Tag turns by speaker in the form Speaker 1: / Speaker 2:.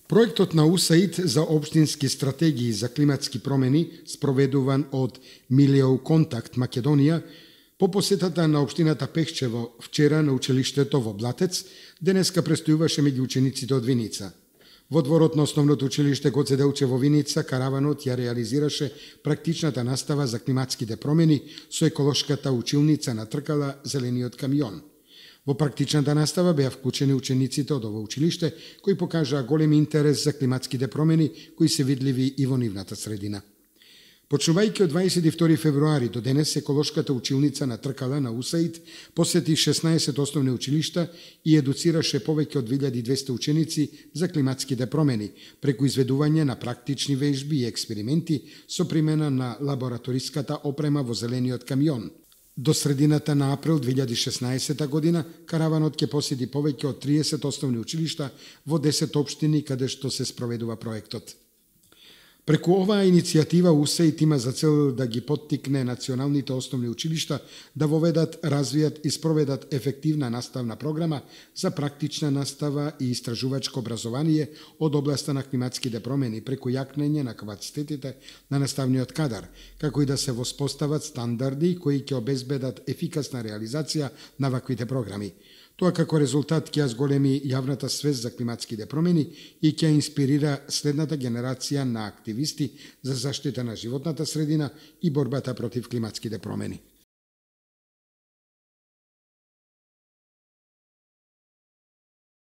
Speaker 1: Проектот на УСАИД за општински стратегии за климатски промени, спроведуван од Милиоу Контакт Македонија, по посетата на општината Пехчево вчера на училиштето во Блатец, денеска престојуваше меѓу учениците од Виница. Во дворот на основното училиште Гоце Делчев во Виница, караванот ја реализираше практичната настава за климатските промени со еколошката училница на тркала Зелениот камион. Во практичната настава беа вклучени учениците од ово училиште, кои покажаа голем интерес за климатските промени, кои се видливи и во нивната средина. Почнувајќи од 22 февруари до денес, еколошката училница на тркала на УСАИД посети 16 основни училишта и едуцираше повеќе од 2200 ученици за климатските промени, преку изведување на практични вежби и експерименти со примена на лабораториската опрема во Зелениот камион. До средината на април 2016 година, караванот ќе посети повеќе од 30 основни училишта во 10 општини каде што се спроведува проектот. Преку оваа иницијатива УСАИД има за цел да ги поттикне националните основни училишта да воведат, развијат и спроведат ефективна наставна програма за практична настава и истражувачко образование од областа на климатските промени преку јакнење на капацитетите на наставниот кадар, како и да се воспостават стандарди кои ќе обезбедат ефикасна реализација на ваквите програми. Тоа како резултат ќе зголеми јавната свест за климатските промени и ќе инспирира следната генерација на активисти за заштита на животната средина и борбата против климатските промени.